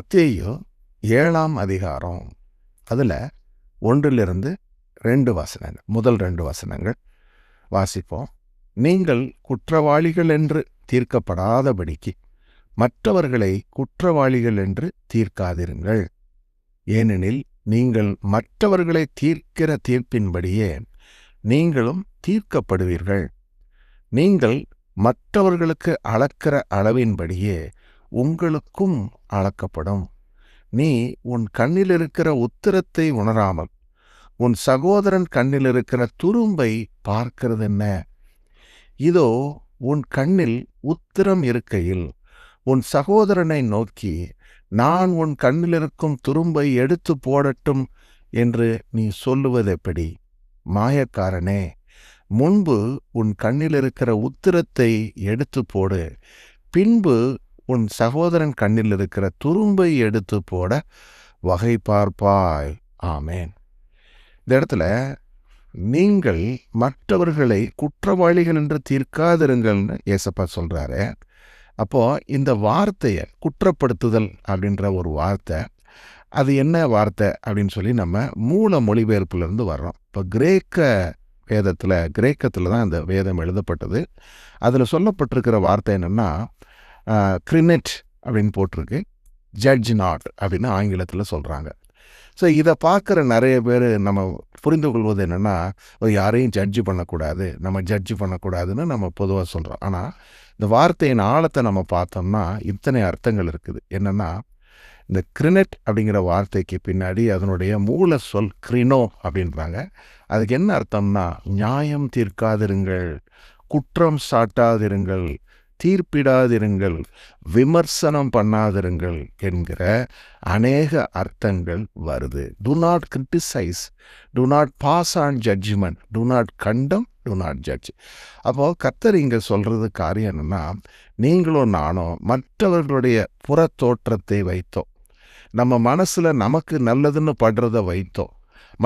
மத்தேயு 7ஆம் அதிகாரம், அதில் 1 2 வசனங்கள், முதல் 2 வசனங்கள் வாசிப்போம். நீங்கள் குற்றவாளிகள் என்று தீர்க்கப்படாதபடிக்கு மற்றவர்களை குற்றவாளிகள் என்று தீர்க்காதிருங்கள். ஏனெனில் நீங்கள் மற்றவர்களை தீர்க்கிற தீர்ப்பின்படியே நீங்களும் தீர்க்கப்படுவீர்கள். நீங்கள் மற்றவர்களுக்கு அளக்கிற அளவின்படியே உங்களுக்கும் அளக்கப்படும். நீ உன் கண்ணில் இருக்கிற உத்திரத்தை உணராமல் உன் சகோதரன் கண்ணில் இருக்கிற துரும்பை பார்க்கிறது என்ன? இதோ உன் கண்ணில் உத்திரம் இருக்கையில் உன் சகோதரனை நோக்கி, நான் உன் கண்ணில் இருக்கும் துரும்பை எடுத்து போடட்டும் என்று நீ சொல்லுவதெப்படி? மாயக்காரனே, முன்பு உன் கண்ணில் இருக்கிற உத்திரத்தை எடுத்து போடு, பின்பு உன் சகோதரன் கண்ணில் இருக்கிற துரும்பை எடுத்து போட வகை பார்ப்பாய். ஆமேன். இந்த இடத்துல நீங்கள் மற்றவர்களை குற்றவாளிகள் என்று தீர்க்காதிருங்கள்னு ஏசப்பா சொல்றாரு. அப்போ இந்த வார்த்தையை, குற்றப்படுத்துதல் அப்படின்ற ஒரு வார்த்தை, அது என்ன வார்த்தை அப்படின்னு சொல்லி நம்ம மூல மொழிபெயர்ப்புலேருந்து வர்றோம். இப்போ கிரேக்கத்தில் தான் அந்த வேதம் எழுதப்பட்டது. அதில் சொல்லப்பட்டிருக்கிற வார்த்தை என்னென்னா கிரினெட் அப்படின்னு போட்டிருக்கு, ஜட்ஜ் நாட் அப்படின்னு ஆங்கிலத்தில் சொல்கிறாங்க. ஸோ இதை பார்க்குற நிறைய பேர் நம்ம புரிந்து கொள்வது என்னென்னா, யாரையும் ஜட்ஜு பண்ணக்கூடாது, நம்ம ஜட்ஜு பண்ணக்கூடாதுன்னு நம்ம பொதுவாக சொல்கிறோம். ஆனால் இந்த வார்த்தையின் ஆழத்தை நம்ம பார்த்தோம்னா இத்தனை அர்த்தங்கள் இருக்குது. என்னென்னா, இந்த கிரினெட் அப்படிங்கிற வார்த்தைக்கு பின்னாடி அதனுடைய மூல சொல் கிரினோ அப்படின்றாங்க. அதுக்கு என்ன அர்த்தம்னா, நியாயம் தீர்க்காதிருங்கள், குற்றம் சாட்டாதிருங்கள், தீர்ப்பிடாதிருங்கள், விமர்சனம் பண்ணாதிருங்கள் என்கிற அநேக அர்த்தங்கள் வருது. Do not criticise, do not pass on judgement, do not condemn, do not judge. அப்போது கர்த்தர் இங்கே சொல்கிறது காரியம் என்னென்னா, நீங்களும் நானும் மற்றவர்களுடைய புற தோற்றத்தை வைத்தோம், நம்ம மனசில் நமக்கு நல்லதுன்னு படுறத வைத்தோம்,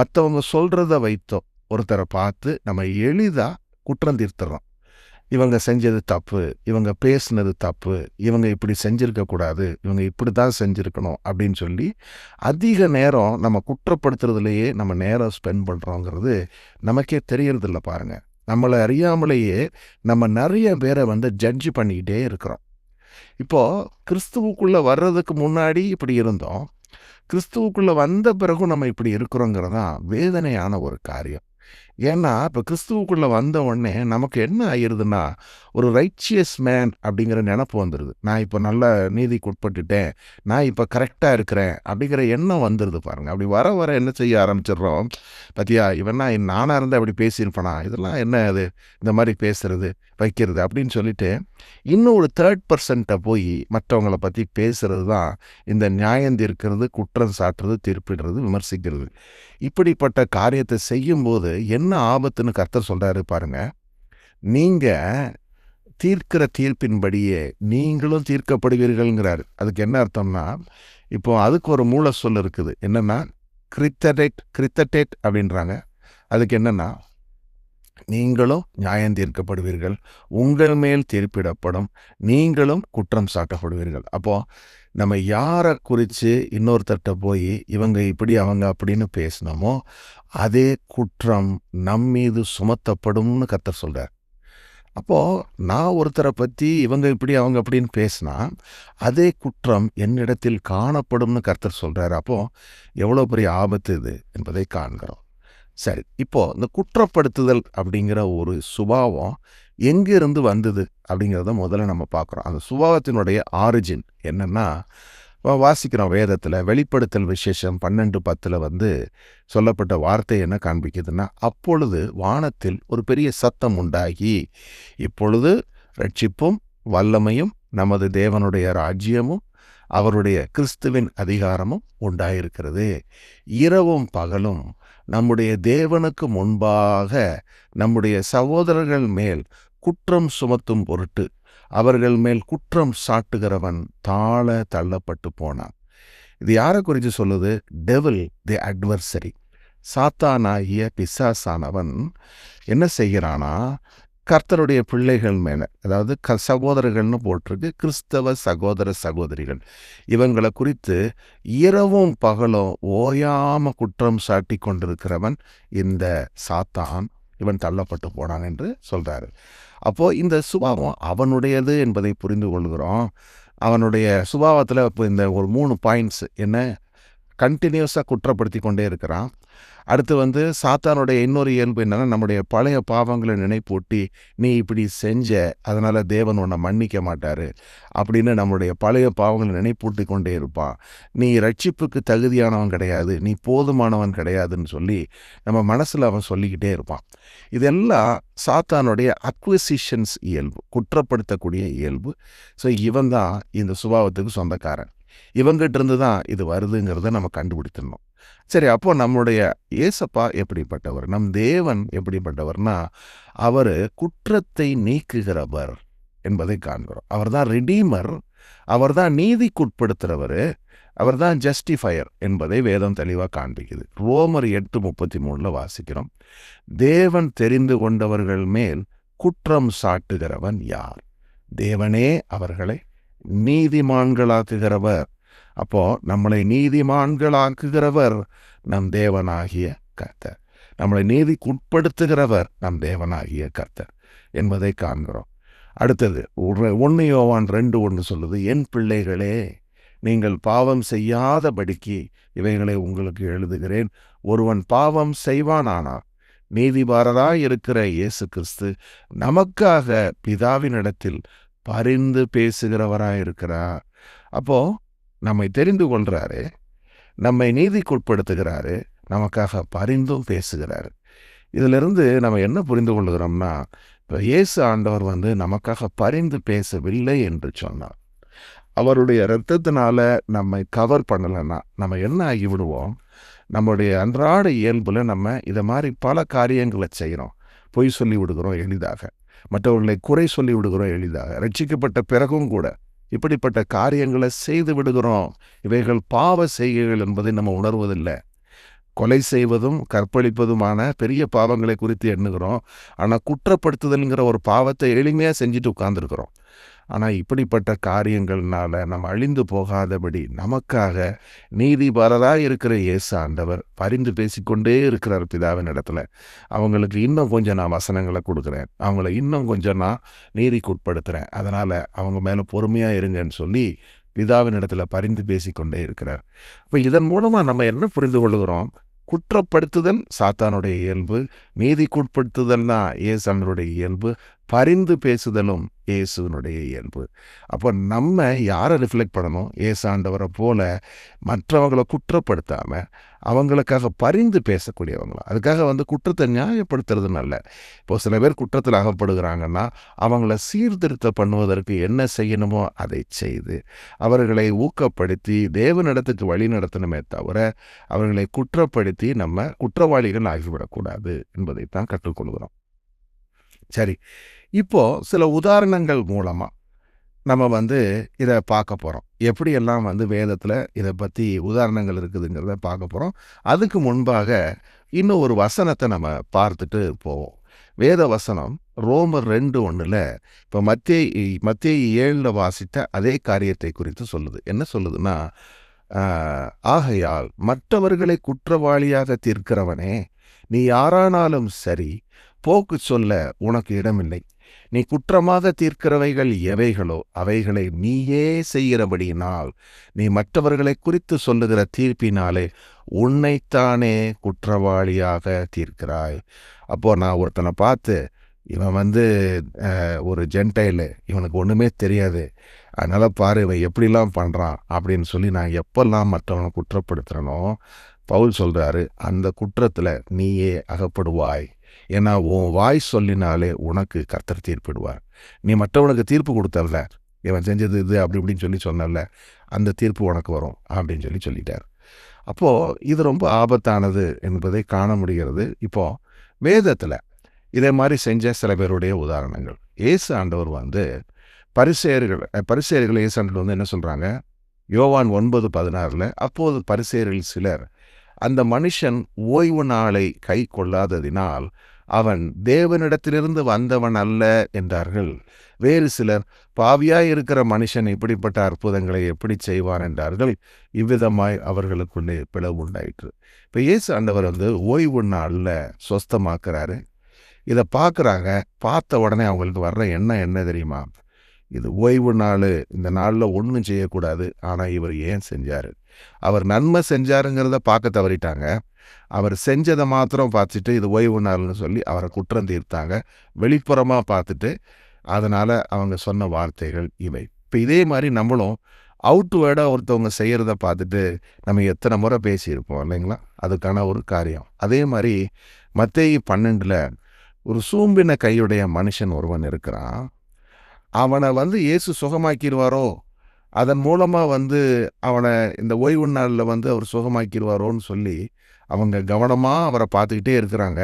மற்றவங்க சொல்கிறத வைத்தோம், ஒருத்தரை பார்த்து நம்ம எளிதாக குற்றம் தீர்த்துறோம். இவங்க செஞ்சது தப்பு, இவங்க பேசுனது தப்பு, இவங்க இப்படி செஞ்சுருக்கக்கூடாது, இவங்க இப்படி தான் செஞ்சுருக்கணும் அப்படின்னு சொல்லி அதிக நேரம் நம்ம குற்றப்படுத்துறதுலையே நம்ம நேரம் ஸ்பெண்ட் பண்ணுறோங்கிறது நமக்கே தெரியறதில்ல. பாருங்கள், நம்மளை அறியாமலேயே நம்ம நிறைய பேரை ஜட்ஜ் பண்ணிக்கிட்டே இருக்கிறோம். இப்போது கிறிஸ்துவுக்குள்ளே வர்றதுக்கு முன்னாடி இப்படி இருந்தோம், கிறிஸ்துவுக்குள்ளே வந்த பிறகும் நம்ம இப்படி இருக்கிறோங்கிறதான் வேதனையான ஒரு காரியம். ஏன்னா இப்போ கிறிஸ்துவுக்குள்ளே வந்த உடனே நமக்கு என்ன ஆயிடுதுன்னா, ஒரு ரைச்சியஸ் மேன் அப்படிங்கிற நினப்பு வந்துடுது. நான் இப்போ நல்ல நீதிக்கு உட்பட்டுட்டேன், நான் இப்போ கரெக்டாக இருக்கிறேன் அப்படிங்கிற எண்ணம் வந்துடுது. பாருங்கள், அப்படி வர வர என்ன செய்ய ஆரம்பிச்சிடுறோம், பார்த்தியா இவன்னா நானாக இருந்தால் அப்படி பேசியிருப்பேனா, இதெல்லாம் என்ன அது இந்த மாதிரி பேசுறது வைக்கிறது அப்படின்னு சொல்லிட்டு இன்னும் ஒரு 3% போய் மற்றவங்களை பற்றி பேசுறது தான் இந்த நியாயம் தீர்க்கிறது, குற்றம் சாட்டுறது, தீர்ப்பிடுறது, விமர்சிக்கிறது. இப்படிப்பட்ட காரியத்தை செய்யும்போது என்ன ஆபத்துன்னு கர்த்தர் சொல்கிறாரு பாருங்கள். நீங்கள் தீர்க்கிற தீர்ப்பின்படியே நீங்களும் தீர்க்கப்படுவீர்கள்ங்கிறாரு. அதுக்கு என்ன அர்த்தம்னா, இப்போ அதுக்கு ஒரு மூல சொல் இருக்குது. என்னென்னா கிரித்தடேட் அப்படின்றாங்க. அதுக்கு என்னென்னா, நீங்களும் நியாயம் தீர்க்கப்படுவீர்கள், உங்கள் மேல் தீர்ப்பிடப்படும், நீங்களும் குற்றம் சாட்டப்படுவீர்கள். அப்போது நம்ம யாரை குறித்து இன்னொருத்தட்ட போய் இவங்க இப்படி அவங்க அப்படின்னு பேசினோமோ அதே குற்றம் நம் மீது சுமத்தப்படும்னு கர்த்தர் சொல்கிறார். அப்போது நான் ஒருத்தரை பற்றி இவங்க இப்படி அவங்க அப்படின்னு பேசினா அதே குற்றம் என்னிடத்தில் காணப்படும்னு கர்த்தர் சொல்கிறார். அப்போது எவ்வளோ பெரிய ஆபத்து இது என்பதை காண்கிறோம். சரி, இப்போது இந்த குற்றப்படுத்துதல் அப்படிங்கிற ஒரு சுபாவம் எங்கேருந்து வந்தது அப்படிங்கிறத முதல்ல நம்ம பார்க்குறோம். அந்த சுபாவத்தினுடைய ஆரிஜின் என்னென்னா, வாசிக்கிறோம் வேதத்தில் வெளிப்படுத்தல் விசேஷம் 12:10 சொல்லப்பட்ட வார்த்தை என்ன காண்பிக்குதுன்னா, அப்பொழுது வானத்தில் ஒரு பெரிய சத்தம் உண்டாகி, இப்பொழுது ரட்சிப்பும் வல்லமையும் நமது தேவனுடைய ராஜ்யமும் அவருடைய கிறிஸ்துவின் அதிகாரமும் உண்டாயிருக்கிறது. இரவும் பகலும் நம்முடைய தேவனுக்கு முன்பாக நம்முடைய சகோதரர்கள் மேல் குற்றம் சுமத்தும் பொருட்டு அவர்கள் மேல் குற்றம் சாட்டுகிறவன் தாழ தள்ளப்பட்டு போனான். இது யாரை குறித்து சொல்லுது? டெவில், தி அட்வர்சரி, சாத்தானாகிய பிசாசானவன் என்ன செய்கிறானா, கர்த்தருடைய பிள்ளைகள் மேலே, அதாவது சகோதரர்கள்னு போட்டிருக்கு, கிறிஸ்தவ சகோதர சகோதரிகள், இவங்களை குறித்து இரவும் பகலும் ஓயாம குற்றம் சாட்டி கொண்டிருக்கிறவன் இந்த சாத்தான். இவன் தள்ளப்பட்டு போனான் என்று சொல்றாரு. அப்போ இந்த சுபாவம் அவனுடையது என்பதை புரிந்து கொள்கிறோம். அவனுடைய சுபாவத்தில் இப்போ இந்த ஒரு 3 பாயிண்ட்ஸ் என்ன, கண்டினியூஸாக குற்றப்படுத்தி கொண்டே இருக்கிறான். அடுத்து சாத்தானுடைய இன்னொரு இயல்பு என்னன்னா, நம்முடைய பழைய பாவங்களை நினைப்பூட்டி, நீ இப்படி செஞ்ச, அதனால் தேவன் உன்னை மன்னிக்க மாட்டார் அப்படின்னு நம்முடைய பழைய பாவங்களை நினைப்பூட்டி கொண்டே இருப்பான். நீ ரட்சிப்புக்கு தகுதியானவன் கிடையாது, நீ போதுமானவன் கிடையாதுன்னு சொல்லி நம்ம மனசில் அவன் சொல்லிக்கிட்டே இருப்பான். இதெல்லாம் சாத்தானுடைய அக்விசிஷன்ஸ் இயல்பு, குற்றப்படுத்தக்கூடிய இயல்பு. ஸோ இவன் தான் இந்த சுபாவத்துக்கு சொந்தக்காரன். இவங்கிட்ட இருந்து தான் இது வருதுங்கிறத நம்ம கண்டுபிடிச்சிடணும். சரி, அப்போ நம்முடைய ஏசப்பா எப்படிப்பட்டவர், நம் தேவன் எப்படிப்பட்டவர்னா, அவர் குற்றத்தை நீக்குகிறவர் என்பதை காண்கிறோம். அவர் தான் ரிடீமர், அவர் தான் நீதிக்குட்படுத்துகிறவர், அவர் தான் ஜஸ்டிஃபயர் என்பதை வேதம் தெளிவாக காண்பிக்குது. ரோமர் 8:33 வாசிக்கிறோம், தேவன் தெரிந்து கொண்டவர்கள் மேல் குற்றம் சாட்டுகிறவன் யார்? தேவனே அவர்களை நீதிமான்களாக்குகிறவர். அப்போ நம்மளை நீதிமான்களாக்குகிறவர் நம் தேவனாகிய கர்த்தர், நம்மளை நீதிக்குட்படுத்துகிறவர் நம் தேவனாகிய கர்த்தர் என்பதை காண்கிறோம். அடுத்தது 1 யோவான் 2:1 சொல்லுது, என் பிள்ளைகளே, நீங்கள் பாவம் செய்யாதபடிக்கு இவைகளை உங்களுக்கு எழுதுகிறேன். ஒருவன் பாவம் செய்வானானால் நீதிபாரராய் இருக்கிற இயேசு கிறிஸ்து நமக்காக பிதாவினிடத்தில் பரிந்து பேசுகிறவராயிருக்கிறார். அப்போ நம்மை தெரிந்து கொள்றாரு, நம்மை நீதிக்குட்படுத்துகிறாரு, நமக்காக பரிந்தும் பேசுகிறாரு. இதிலிருந்து நம்ம என்ன புரிந்து கொள்கிறோம்னா, இப்போ இயேசு ஆண்டவர் நமக்காக பரிந்து பேசவில்லை என்று சொன்னார். அவருடைய இரத்தத்தினால நம்மை கவர் பண்ணலைன்னா நம்ம என்ன ஆகிவிடுவோம்? நம்முடைய அன்றாட இயல்பில் நம்ம இதை மாதிரி பல காரியங்களை செய்கிறோம். பொய் சொல்லி விடுகிறோம் எளிதாக, மற்றவர்களை குறை சொல்லி விடுகிறோம் எளிதாக, ரட்சிக்கப்பட்ட பிறகும் கூட இப்படிப்பட்ட காரியங்களை செய்து விடுகிறோம். இவைகள் பாவ செய்கைகள் என்பதை நம்ம உணர்வதில்லை. கொலை செய்வதும் கற்பழிப்பதுமான பெரிய பாவங்களை குறித்து எண்ணுகிறோம். ஆனால் குற்றப்படுத்துதல்ங்கிற ஒரு பாவத்தை எளிமையாக செஞ்சுட்டு உட்கார்ந்துருக்கிறோம். ஆனால் இப்படிப்பட்ட காரியங்கள்னால நம்ம அழிந்து போகாதபடி நமக்காக நீதிபரராக இருக்கிற இயேசு ஆண்டவர் பரிந்து பேசிக்கொண்டே இருக்கிறார் பிதாவின் இடத்துல. அவங்களுக்கு இன்னும் கொஞ்சம் நான் வசனங்களை கொடுக்குறேன், அவங்கள இன்னும் கொஞ்சம் நான் நீதிக்குட்படுத்துகிறேன், அதனால் அவங்க மேலே பொறுமையாக இருங்கன்னு சொல்லி பிதாவின் இடத்துல பரிந்து பேசிக்கொண்டே இருக்கிறார். இப்போ இதன் மூலமாக நம்ம என்ன புரிந்து கொள்கிறோம்? குற்றப்படுத்துதல் சாத்தானுடைய இயல்பு, நீதிக்குட்படுத்துதல் தான் இயேசுனுடைய இயல்பு, பரிந்து பேசுதலும் இயேசுனுடைய இயல்பு. அப்போ நம்ம யாரை ரிஃப்ளெக்ட் பண்ணணும்? இயேசு ஆண்டவரை போல மற்றவங்களை குற்றப்படுத்தாமல் அவங்களுக்காக பரிந்து பேசக்கூடியவங்களா. அதுக்காக குற்றத்தை நியாயப்படுத்துறது நல்ல. இப்போ சில பேர் குற்றத்தில் அகப்படுகிறாங்கன்னா அவங்கள சீர்திருத்தம் பண்ணுவதற்கு என்ன செய்யணுமோ அதை செய்து அவர்களை ஊக்கப்படுத்தி தேவனிடத்துக்கு வழி நடத்தணுமே தவிர அவர்களை குற்றப்படுத்தி நம்ம குற்றவாளிகள் ஆகிவிடக்கூடாது என்பதைத்தான் கற்றுக்கொள்கிறோம். சரி, இப்போ சில உதாரணங்கள் மூலமாக நம்ம இதை பார்க்க போகிறோம். எப்படியெல்லாம் வேதத்தில் இதை பற்றி உதாரணங்கள் இருக்குதுங்கிறத பார்க்க போகிறோம். அதுக்கு முன்பாக இன்னும் ஒரு வசனத்தை நம்ம பார்த்துட்டு போவோம். வேத வசனம் ரோமர் 2:1 இப்போ மத்தேயு 7 வாசித்த அதே காரியத்தை குறித்து சொல்லுது. என்ன சொல்லுதுன்னா, ஆகையால் மற்றவர்களை குற்றவாளியாக தீர்க்கிறவனே, நீ யாரானாலும் சரி, போக்கு சொல்ல உனக்கு இடமில்லை. நீ குற்றமாக தீர்க்கிறவைகள் எவைகளோ அவைகளை நீயே செய்கிறபடியினால் நீ மற்றவர்களை குறித்து சொல்லுகிற தீர்ப்பினாலே உன்னைத்தானே குற்றவாளியாக தீர்க்கிறாய். அப்போ நான் ஒருத்தனை பார்த்து, இவன் ஒரு ஜென்டைலு, இவனுக்கு ஒன்றுமே தெரியாது, அதனால் பாரு இவன் எப்படிலாம் பண்ணுறான் அப்படின்னு சொல்லி நான் எப்பெல்லாம் மற்றவனை குற்றப்படுத்துகிறனோ, பவுல் சொல்கிறாரு, அந்த குற்றத்தில் நீயே அகப்படுவாய். ஏன்னா உன் வாய் சொல்லினாலே உனக்கு கர்த்தர் தீர்ப்பிடுவார். நீ மற்றவனுக்கு தீர்ப்பு கொடுத்தல்ல, இவன் செஞ்சது இது அப்படி இப்படின்னு சொன்னல, அந்த தீர்ப்பு உனக்கு வரும் அப்படின்னு சொல்லிட்டார். அப்போது இது ரொம்ப ஆபத்தானது என்பதை காண முடிகிறது. இப்போது வேதத்தில் இதே மாதிரி செஞ்ச சில பேருடைய உதாரணங்கள். இயேசு ஆண்டவர் பரிசேயர்கள் இயேசு ஆண்டவர் என்ன சொல்கிறாங்க? யோவான் 9:16 அப்போது பரிசேயர்கள் சிலர் அந்த மனுஷன் ஓய்வு நாளை கை கொள்ளாததினால் அவன் தேவனிடத்திலிருந்து வந்தவன் அல்ல என்றார்கள். வேறு சிலர், பாவியாய் இருக்கிற மனுஷன் இப்படிப்பட்ட அற்புதங்களை எப்படி செய்வான் என்றார்கள். இவ்விதமாய் அவர்களுக்குள்ளே பிளவு உண்டாயிற்று. இப்போ இயேசு ஆண்டவர் ஓய்வு நாளில் சொஸ்தமாக்குறாரு. இதை பார்க்குறாங்க. பார்த்த உடனே அவங்களுக்கு வர்ற எண்ணம் என்ன தெரியுமா? இது ஓய்வு நாள், இந்த நாளில் ஒன்றும் செய்யக்கூடாது. ஆனால் இவர் ஏன் செஞ்சார்? அவர் நன்மை செஞ்சாருங்கிறத பார்க்க தவறிட்டாங்க. அவர் செஞ்சதை மாத்திரம் பார்த்துட்டு இது ஓய்வு நாள்னு சொல்லி அவரை குற்றம் தீர்த்தாங்க. வெளிப்புறமாக பார்த்துட்டு அதனால் அவங்க சொன்ன வார்த்தைகள் இவை. இப்போ இதே மாதிரி நம்மளும் அவுட்வேர்டாக ஒருத்தவங்க செய்கிறத பார்த்துட்டு நம்ம எத்தனை முறை பேசியிருப்போம் இல்லைங்களா? அதுக்கான ஒரு காரியம். அதே மாதிரி மத்தேயு 12 ஒரு சூம்பின கையுடைய மனுஷன் ஒருவன் இருக்கிறான். அவனை இயேசு சுகமாக்கிடுவாரோ, அதன் மூலமாக அவனை இந்த ஓய்வு நாளில் அவர் சுகமாக்கிடுவாரோன்னு சொல்லி அவங்க கவனமாக அவரை பார்த்துக்கிட்டே இருக்கிறாங்க.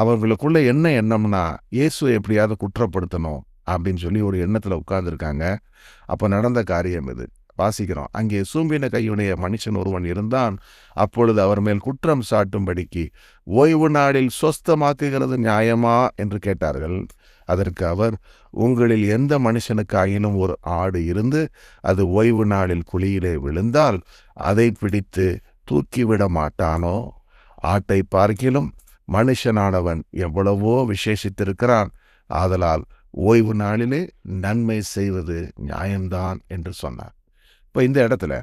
அவங்களுக்குள்ள என்ன எண்ணம்னா, இயேசுவை எப்படியாவது குற்றப்படுத்தணும் அப்படின்னு சொல்லி ஒரு எண்ணத்தில் உட்கார்ந்துருக்காங்க. அப்போ நடந்த காரியம் இது வாசிக்கிறோம். அங்கே சூம்பின கையுடைய மனுஷன் ஒருவன் இருந்தான். அப்பொழுது அவர் மேல் குற்றம் சாட்டும்படிக்கு, ஓய்வு நாளில் சொஸ்தமாக்குகிறது நியாயமா என்று கேட்டார்கள். அதற்கு அவர், உங்களில் எந்த மனுஷனுக்காயினும் ஒரு ஆடு இருந்து அது ஓய்வு நாளில் குழியிலே விழுந்தால் அதை பிடித்து தூக்கிவிட மாட்டானோ? ஆட்டை பார்க்கிலும் மனுஷனானவன் எவ்வளவோ விசேஷித்திருக்கிறான். ஆதலால் ஓய்வு நாளிலே நன்மை செய்வது நியாயம்தான் என்று சொன்னார். இப்போ இந்த இடத்துல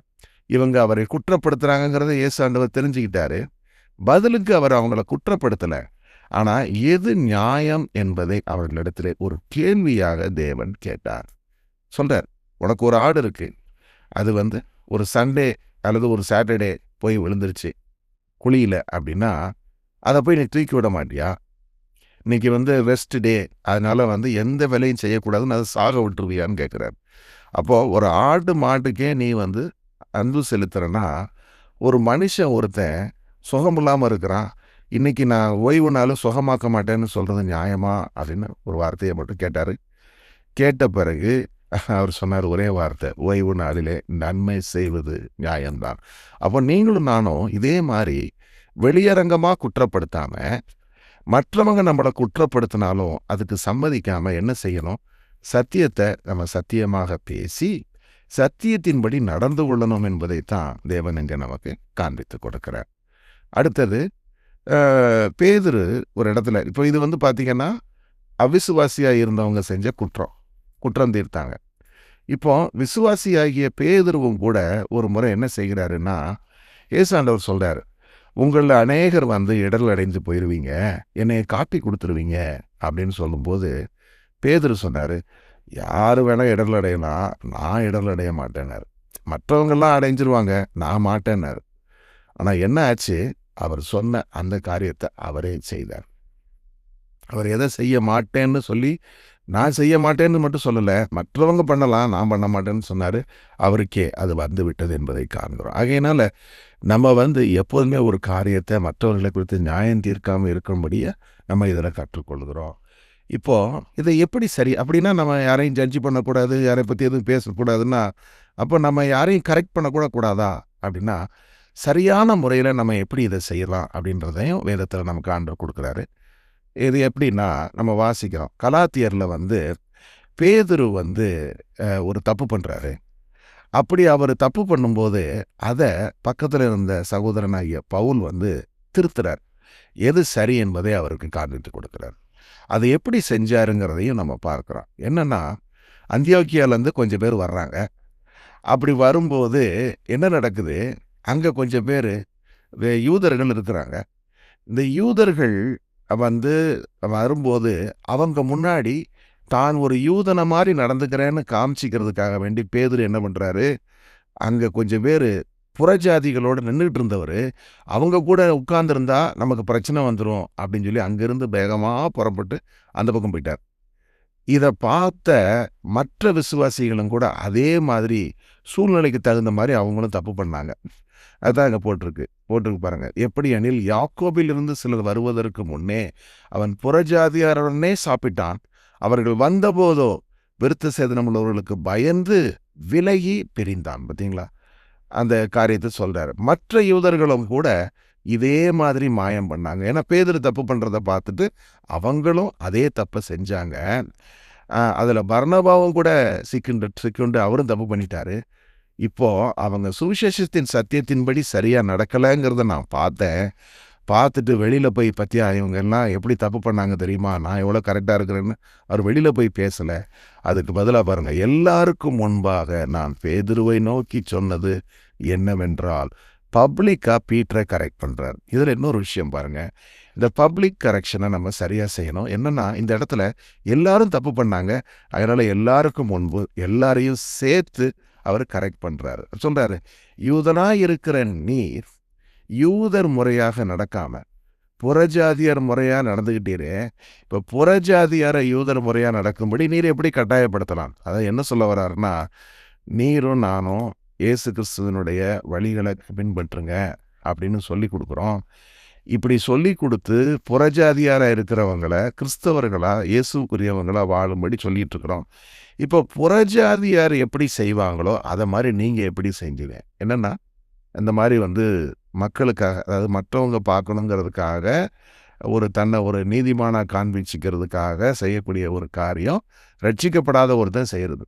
இவங்க அவரை குற்றப்படுத்துறாங்கிறத இயேசு ஆண்டவர் தெரிஞ்சுக்கிட்டாரு. பதிலுக்கு அவர் அவங்கள குற்றப்படுத்தலை. ஆனால் எது நியாயம் என்பதை அவர்களிடத்திலே ஒரு கேள்வியாக தேவன் கேட்டார். சொல்றார், உனக்கு ஒரு ஆடு இருக்கு, அது ஒரு சண்டே அல்லது ஒரு சாட்டர்டே போய் விழுந்துருச்சு குழியில் அப்படின்னா அதை போய் நீ தூக்கி விட மாட்டியா? இன்னைக்கு ரெஸ்ட் டே, அதனால எந்த வேலையும் செய்யக்கூடாதுன்னு அதை சாக விட்டுருவியான்னு கேட்குறாரு. அப்போது ஒரு ஆடு மாட்டுக்கே நீ அன்பு செலுத்துறன்னா, ஒரு மனுஷன் ஒருத்தன் சுகம் இல்லாமல் இருக்கிறான், இன்னைக்கு நான் ஓய்வு நாளும் சுகமாக்க மாட்டேன்னு சொல்கிறது நியாயமா அப்படின்னு ஒரு வார்த்தையை மட்டும் கேட்டார். கேட்ட பிறகு அவர் சொன்னார் ஒரே வார்த்தை, ஓய்வு நாளிலே நன்மை செய்வது நியாயம்தான். அப்போ நீங்களும் நானும் இதே மாதிரி வெளியரங்கமாக குற்றப்படுத்தாமல், மற்றவங்க நம்மளை குற்றப்படுத்தினாலும் அதுக்கு சம்மதிக்காமல் என்ன செய்யணும்? சத்தியத்தை நம்ம சத்தியமாக பேசி சத்தியத்தின்படி நடந்து கொள்ளணும் என்பதைத்தான் தேவன் இங்கே நமக்கு காண்பித்து கொடுக்கிறார். அடுத்தது பேதுரு ஒரு இடத்துல, இப்போ இது பார்த்தீங்கன்னா அவிசுவாசியாக இருந்தவங்க செஞ்ச குற்றம் தீர்த்தாங்க. இப்போ விசுவாசியாகிய பேதுருவும் கூட ஒரு முறை என்ன செய்கிறாருன்னா, ஏசாண்டவர் சொல்கிறார், உங்களில் அநேகர் இடர்கள் அடைந்து போயிடுவீங்க, என்னை காட்டி கொடுத்துருவீங்க அப்படின்னு சொல்லும்போது பேதுரு சொன்னார், யார் வேணால் இடர்கள் அடையலாம், நான் இடர்கள் அடைய மாட்டேன்னார். மற்றவங்கெல்லாம் அடைஞ்சிருவாங்க, நான் மாட்டேன்னார். ஆனால் என்ன ஆச்சு? அவர் சொன்ன அந்த காரியத்தை அவரே செய்தார். அவர் எதை செய்ய மாட்டேன்னு சொல்லி, நான் செய்ய மாட்டேன்னு மட்டும் சொல்லலை, மற்றவங்க பண்ணலாம், நான் பண்ண மாட்டேன்னு சொன்னார். அவருக்கே அது விட்டது என்பதை காண்கிறோம். ஆகையினால நம்ம எப்போதுமே ஒரு காரியத்தை மற்றவர்களை குறித்து நியாயம் தீர்க்காமல் இருக்கும்படியே நம்ம இதில் கற்றுக்கொள்கிறோம். இப்போது இதை எப்படி சரி அப்படின்னா, நம்ம யாரையும் ஜட்ஜி பண்ணக்கூடாது, யாரை பற்றி எதுவும் பேசக்கூடாதுன்னா, அப்போ நம்ம யாரையும் கரெக்ட் பண்ணக்கூடாதா அப்படின்னா, சரியான முறையில் நம்ம எப்படி இதை செய்யலாம் அப்படின்றதையும் வேதத்தில் நமக்கு ஆண்டவர் கொடுக்குறாரு. இது எப்படின்னா, நம்ம வாசிக்கிறோம் கலாத்தியரில் பேதுரு ஒரு தப்பு பண்ணுறாரு. அப்படி அவர் தப்பு பண்ணும்போது அதை பக்கத்தில் இருந்த சகோதரனாகிய பவுல் திருத்துறார். எது சரி என்பதை அவருக்கு காண்பித்து கொடுக்குறார். அது எப்படி செஞ்சாருங்கிறதையும் நம்ம பார்க்குறோம். என்னென்னா, அந்தியோக்கியாவிலேருந்து கொஞ்சம் பேர் வர்றாங்க. அப்படி வரும்போது என்ன நடக்குது? அங்கே கொஞ்சம் பேர் யூதர்கள் இருக்கிறாங்க. இந்த யூதர்கள் வரும்போது அவங்க முன்னாடி தான் ஒரு யூதனை மாதிரி நடந்துக்கிறேன்னு காமிச்சிக்கிறதுக்காக வேண்டி பேதுரு என்ன பண்ணுறாரு, அங்கே கொஞ்சம் பேர் புறஜாதிகளோடு நின்றுட்டு இருந்தவர், அவங்க கூட உட்கார்ந்துருந்தா நமக்கு பிரச்சனை வந்துடும் அப்படின்னு சொல்லி அங்கேருந்து வேகமாக புறப்பட்டு அந்த பக்கம் போயிட்டார். இதை பார்த்த மற்ற விசுவாசிகளும் கூட அதே மாதிரி சூழ்நிலைக்கு தகுந்த மாதிரி அவங்களும் தப்பு பண்ணாங்க. அதுதான் அங்கே போட்டிருக்கு பாருங்கள். எப்படி எனில், யாக்கோபிலிருந்து சிலர் வருவதற்கு முன்னே அவன் புறஜாதியாருடனே சாப்பிட்டான். அவர்கள் வந்தபோதோ விருத்த சேதனம் உள்ளவர்களுக்கு பயந்து விலகி பிரிந்தான். பார்த்தீங்களா? அந்த காரியத்தை சொல்கிறார். மற்ற யூதர்களும் கூட இதே மாதிரி மாயம் பண்ணாங்க. ஏன்னா பேதுரு தப்பு பண்ணுறதை பார்த்துட்டு அவங்களும் அதே தப்பை செஞ்சாங்க. அதில் பர்னபாவும் கூட சிக்குண்டு அவரும் தப்பு பண்ணிட்டாரு. இப்போது அவங்க சுவிசேஷத்தின் சத்தியத்தின்படி சரியாக நடக்கலைங்கிறத நான் பார்த்துட்டு வெளியில் போய் பற்றியா இவங்க எல்லாம் எப்படி தப்பு பண்ணாங்க தெரியுமா, நான் எவ்வளோ கரெக்டாக இருக்கிறேன்னு அவர் வெளியில் போய் பேசலை. அதுக்கு பதிலாக பாருங்கள், எல்லாருக்கும் முன்பாக நான் பேதுருவை நோக்கி சொன்னது என்னவென்றால் பப்ளிக்காக பீட்டரை கரெக்ட் பண்ணுறார். இதில் இன்னொரு விஷயம் பாருங்கள், இந்த பப்ளிக் கரெக்ஷனை நம்ம சரியாக செய்யணும். என்னென்னா இந்த இடத்துல எல்லாரும் தப்பு பண்ணாங்க, அதனால் எல்லாருக்கும் முன்பு எல்லாரையும் சேர்த்து அவர் கரெக்ட் பண்ணுறாரு. சொல்கிறாரு, யூதனாக இருக்கிற நீர் யூதர் முறையாக நடக்காமல் புறஜாதியார் முறையாக நடந்துக்கிட்டீரே, இப்போ புறஜாதியாரை யூதர் முறையாக நடக்கும்படி நீர் எப்படி கட்டாயப்படுத்தலாம்? அதை என்ன சொல்ல வர்றாருன்னா, நீரும் நானும் இயேசு கிறிஸ்துவனுடைய வழிகளை பின்பற்றுங்க அப்படின்னு சொல்லி கொடுக்குறோம். இப்படி சொல்லி கொடுத்து புறஜாதியாராக இருக்கிறவங்களை கிறிஸ்தவர்களாக இயேசுக்குரியவங்களாக வாழும்படி சொல்லிட்டு இருக்கிறோம். இப்போ புறஜாதியார் எப்படி செய்வாங்களோ அதை மாதிரி நீங்கள் எப்படி செஞ்சீங்க? என்னென்னா இந்த மாதிரி மக்களுக்காக, அதாவது மற்றவங்க பார்க்கணுங்கிறதுக்காக தன்னை ஒரு நீதிமானாக காண்பிச்சுக்கிறதுக்காக செய்யக்கூடிய ஒரு காரியம் ரட்சிக்கப்படாத ஒருத்தன் செய்கிறது.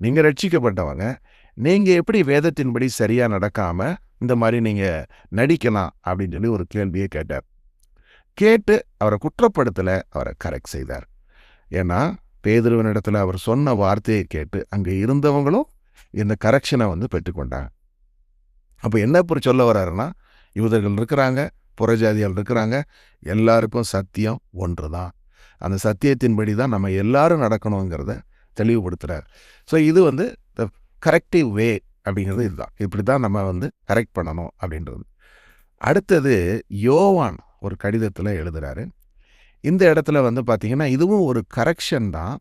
நீங்கள் ரட்சிக்கப்பட்டவங்க, நீங்கள் எப்படி வேதத்தின்படி சரியாக நடக்காமல் இந்த மாதிரி நீங்கள் நடிக்கலாம் அப்படின்னு சொல்லி ஒரு கேள்வியை கேட்டு அவரை குற்றப்படுத்தலை, அவரை கரெக்ட் செய்தார். ஏன்னா பேதுருவினிடத்தில் அவர் சொன்ன வார்த்தையை கேட்டு அங்கே இருந்தவங்களும் இந்த கரெக்ஷனை பெற்றுக்கொண்டாங்க. அப்போ என்ன சொல்ல வர்றாருன்னா, யூதர்கள் இருக்கிறாங்க, புறஜாதிகள் இருக்கிறாங்க, எல்லாருக்கும் சத்தியம் ஒன்று தான். அந்த சத்தியத்தின்படி தான் நம்ம எல்லாரும் நடக்கணுங்கிறத தெளிவுபடுத்துகிறார். ஸோ இது த கரெக்டிவ் வே அப்படிங்கிறது இதுதான். இப்படி தான் நம்ம கரெக்ட் பண்ணணும் அப்படின்றது. அடுத்தது யோவான் ஒரு கடிதத்தில் எழுதுகிறாரு. இந்த இடத்துல பார்த்திங்கன்னா இதுவும் ஒரு கரெக்ஷன் தான்.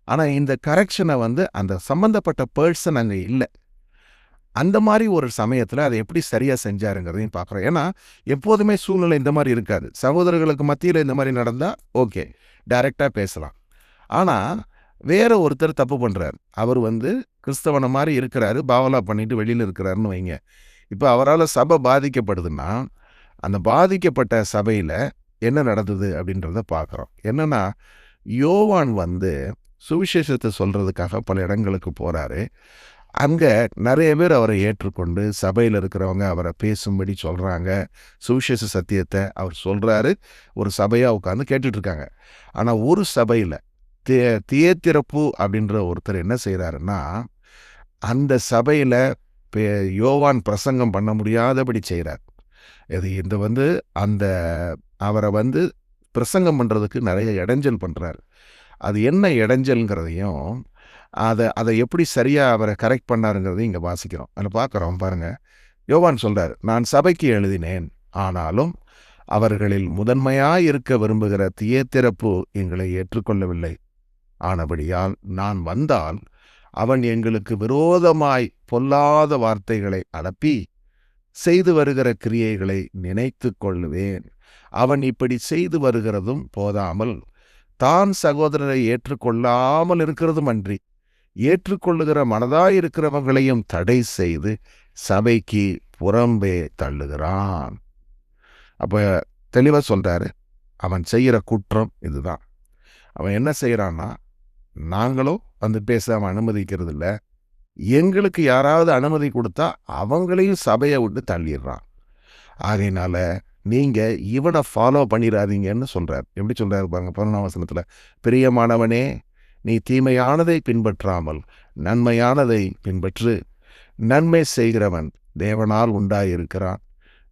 ஆனால் இந்த கரெக்ஷனை அந்த சம்மந்தப்பட்ட பர்சன் அங்கே இல்லை. அந்த மாதிரி ஒரு சமயத்தில் அதை எப்படி சரியாக செஞ்சாருங்கிறதையும் பார்க்குறோம். ஏன்னா எப்போதுமே சூழ்நிலை இந்த மாதிரி இருக்காது. சகோதரர்களுக்கு மத்தியில் இந்த மாதிரி நடந்தால் ஓகே, டைரெக்டாக பேசலாம். ஆனால் வேற ஒருத்தர் தப்பு பண்ணுறாரு, அவர் கிறிஸ்தவனை மாதிரி இருக்கிறாரு, பாவலா பண்ணிட்டு வெளியில் இருக்கிறாருன்னு வைங்க. இப்போ அவரால் சபை பாதிக்கப்படுதுன்னா அந்த பாதிக்கப்பட்ட சபையில் என்ன நடந்தது அப்படின்றத பார்க்குறோம். என்னென்னா யோவான் சுவிசேஷத்தை சொல்கிறதுக்காக பல இடங்களுக்கு போகிறாரு. அங்கே நிறைய பேர் அவரை ஏற்றுக்கொண்டு சபையில் இருக்கிறவங்க அவரை பேசும்படி சொல்கிறாங்க. சுவிசேஷ சத்தியத்தை அவர் சொல்கிறாரு. ஒரு சபையாக உட்காந்து கேட்டுட்ருக்காங்க. ஆனால் ஒரு சபையில் தியேத்திரப்பு அப்படின்ற ஒருத்தர் என்ன செய்கிறாருன்னா, அந்த சபையில் யோவான் பிரசங்கம் பண்ண முடியாதபடி செய்கிறார். இது இந்த அந்த அவரை பிரசங்கம் பண்ணுறதுக்கு நிறைய இடைஞ்சல் பண்ணுறாரு. அது என்ன இடைஞ்சல்ங்கிறதையும் அதை எப்படி சரியாக அவரை கரெக்ட் பண்ணாருங்கிறதையும் இங்கே வாசிக்கிறோம். அதில் பார்க்குறோம் பாருங்கள். யோவான் சொல்கிறார், நான் சபைக்கு எழுதினேன், ஆனாலும் அவர்களில் முதன்மையாக இருக்க விரும்புகிற தியேத்திரப்பு எங்களை ஏற்றுக்கொள்ளவில்லை. ஆனபடியால் நான் வந்தால் அவன் எங்களுக்கு விரோதமாய் பொல்லாத வார்த்தைகளை அனுப்பி செய்து வருகிற கிரியைகளை நினைத்து கொள்ளுவேன். அவன் இப்படி செய்து வருகிறதும் போதாமல் தான் சகோதரரை ஏற்றுக்கொள்ளாமல் இருக்கிறதும் அன்றி ஏற்றுக்கொள்ளுகிற மனதாயிருக்கிறவங்களையும் தடை செய்து சபைக்கு புறம்பே தள்ளுகிறான். அப்போ தெளிவாக சொல்கிறாரு, அவன் செய்கிற குற்றம் இதுதான். அவன் என்ன செய்கிறான்னா, நாங்களும் பேச அவன் அனுமதிக்கிறது இல்லை, எங்களுக்கு யாராவது அனுமதி கொடுத்தா அவங்களையும் சபையை விட்டு தள்ளிடுறான். ஆகையினால நீங்கள் இவனை ஃபாலோ பண்ணிடாதீங்கன்னு சொல்கிறார். எப்படி சொல்கிறாரு பாருங்க 11ஆம் வசனத்தில், பிரியமானவனே, நீ தீமையானதை பின்பற்றாமல் நன்மையானதை பின்பற்று. நன்மை செய்கிறவன் தேவனால் உண்டாயிருக்கிறான்,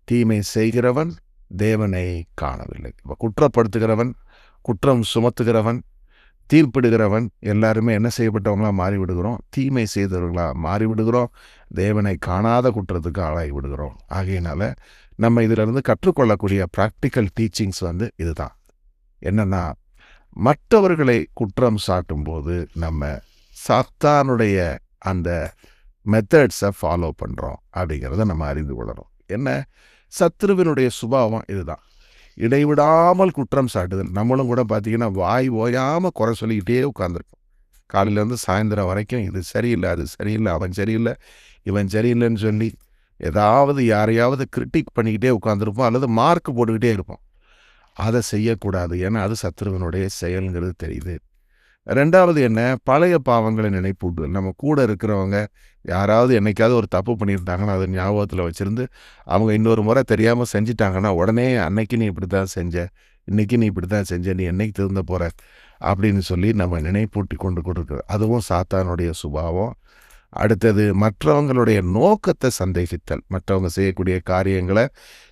தீமை செய்கிறவன் தேவனை காணவில்லை. இப்போ குற்றப்படுத்துகிறவன், குற்றம் சுமத்துகிறவன், தீர்ப்பிடுகிறவன் எல்லாருமே என்ன செய்யப்பட்டவங்களாக மாறிவிடுகிறோம், தீமை செய்தவர்களாக மாறிவிடுகிறோம், தேவனை காணாத குற்றத்துக்கு ஆளாகி விடுகிறோம். ஆகையினால நம்ம இதிலிருந்து கற்றுக்கொள்ளக்கூடிய ப்ராக்டிக்கல் டீச்சிங்ஸ் இதுதான். என்னென்னா, மற்றவர்களை குற்றம் சாட்டும்போது நம்ம சாத்தானுடைய அந்த மெத்தட்ஸை ஃபாலோ பண்ணுறோம் அப்படிங்கிறத நம்ம அறிந்து கொள்ளணும். என்ன, சத்ருவினுடைய சுபாவம் இதுதான், இடைவிடாமல் குற்றம் சாட்டுதல். நம்மளும் கூட பார்த்திங்கன்னா வாய் ஓயாமல் குறை சொல்லிக்கிட்டே உட்காந்துருக்கோம். காலையிலேருந்து சாயந்தரம் வரைக்கும் இது சரியில்லை, அது சரியில்லை, அவன் சரியில்லை, இவன் சரியில்லைன்னு சொல்லி ஏதாவது யாரையாவது கிரிட்டிக் பண்ணிக்கிட்டே உட்காந்துருப்போம், அல்லது மார்க் போட்டுக்கிட்டே இருப்போம். அதை செய்யக்கூடாது. ஏன்னா அது சத்துருவனுடைய செயல்ங்கிறது தெரியுது. 2வது என்ன, பழைய பாவங்களை நினைப்பூட்டு. நம்ம கூட இருக்கிறவங்க யாராவது என்னைக்காவது ஒரு தப்பு பண்ணியிருந்தாங்கன்னா அதை ஞாபகத்தில் வச்சுருந்து அவங்க இன்னொரு முறை தெரியாமல் செஞ்சிட்டாங்கன்னா உடனே அன்னைக்கு நீ இப்படி தான் செஞ்ச, இன்னைக்கு நீ இப்படி தான் செஞ்ச, நீ என்னைக்கு திருந்த போகிற அப்படின்னு சொல்லி நம்ம நினைப்பூட்டி கொண்டு கொடுக்குறது. அதுவும் சாத்தானுடைய சுபாவம். அடுத்தது மற்றவங்களுடைய நோக்கத்தை சந்தேகித்தல். மற்றவங்க செய்யக்கூடிய காரியங்களை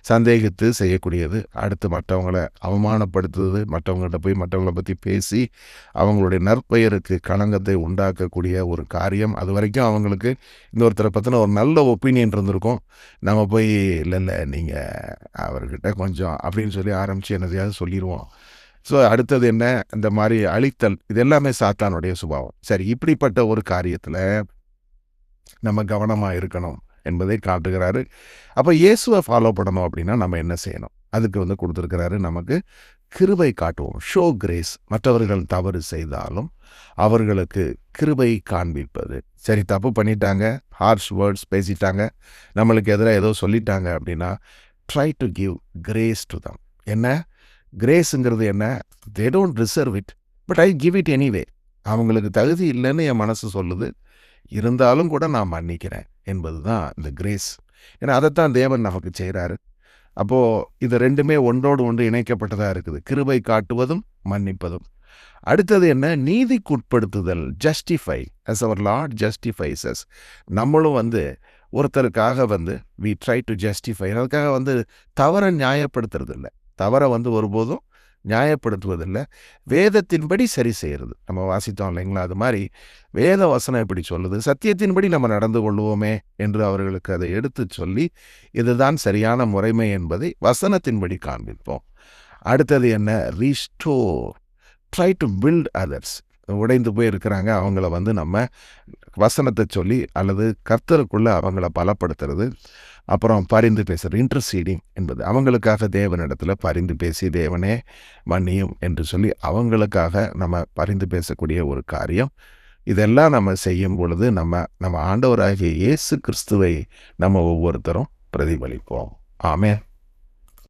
சந்தேகித்து செய்யக்கூடியது. அடுத்து மற்றவங்களை அவமானப்படுத்துவது, மற்றவங்கள்ட்ட போய் மற்றவங்களை பற்றி பேசி அவங்களுடைய நற்பெயருக்கு களங்கத்தை உண்டாக்கக்கூடிய ஒரு காரியம். அது வரைக்கும் அவங்களுக்கு இன்னொருத்தரை பற்றின ஒரு நல்ல ஒப்பீனியன் இருந்திருக்கும். நம்ம போய் இல்லை நீங்கள் அவர்கிட்ட கொஞ்சம் அப்படின்னு சொல்லி ஆரம்பித்து என்னதையாவது சொல்லிடுவோம். ஸோ அடுத்தது என்ன, இந்த மாதிரி அழித்தல். இது எல்லாமே சாத்தானுடைய சுபாவம். சரி, இப்படிப்பட்ட ஒரு காரியத்தில் நம்ம கவனமாக இருக்கணும் என்பதை காட்டுகிறாரு. அப்போ இயேசுவை ஃபாலோ பண்ணணும் அப்படின்னா நம்ம என்ன செய்யணும்? அதுக்கு கொடுத்துருக்கிறாரு நமக்கு கிருபை காட்டுவோம். Show grace. மற்றவர்கள் தவறு செய்தாலும் அவர்களுக்கு கிருபை காண்பிப்பது. சரி, தப்பு பண்ணிட்டாங்க, ஹார்ஷ் வேர்ட்ஸ் பேசிட்டாங்க, நம்மளுக்கு எதிராக ஏதோ சொல்லிட்டாங்க அப்படின்னா try to give grace to them. என்ன கிரேஸுங்கிறது என்ன? They don't reserve it, but I give it anyway. அவங்களுக்கு தகுதி இல்லைன்னு என் மனசு சொல்லுது, இருந்தாலும் கூட நான் மன்னிக்கிறேன் என்பது தான் இந்த கிரேஸ். ஏன்னா அதைத்தான் தேவன் நமக்கு செய்கிறாரு. அப்போது இது ரெண்டுமே ஒன்றோடு ஒன்று இணைக்கப்பட்டதாக இருக்குது. கிருபை காட்டுவதும் மன்னிப்பதும். அடுத்தது என்ன? நீதிக்குட்படுத்துதல். Justify as our Lord justifies us. நம்மளும் ஒருத்தருக்காக we try to justify. அதுக்காக தவறை நியாயப்படுத்துறது இல்லை, தவறை ஒருபோதும் நியாயப்படுத்துவதில்லை, வேதத்தின்படி சரி செய்கிறது. நம்ம வாசித்தோம் இல்லைங்களா? அது மாதிரி வேத வசனம் எப்படி சொல்லுது, சத்தியத்தின்படி நம்ம நடந்து கொள்வோமே என்று அவர்களுக்கு அதை எடுத்து சொல்லி இதுதான் சரியான முறைமை என்பதை வசனத்தின்படி காண்பிப்போம். அடுத்தது என்ன? Restore. Try to build others. உடைந்து போய் இருக்கிறாங்க, அவங்கள நம்ம வசனத்தை சொல்லி அல்லது கர்த்தருக்குள்ளே அவங்கள பலப்படுத்துறது. அப்புறம் பரிந்து பேசுறது, இன்டர்சீடிங் என்பது. அவங்களுக்காக தேவனிடத்தில் பரிந்து பேசி தேவனே மன்னியும் என்று சொல்லி அவங்களுக்காக நம்ம பரிந்து பேசக்கூடிய ஒரு காரியம். இதெல்லாம் நம்ம செய்யும் பொழுது நம்ம ஆண்டவராகிய இயேசு கிறிஸ்துவை நம்ம ஒவ்வொருத்தரும் பிரதிபலிப்போம். ஆமென்.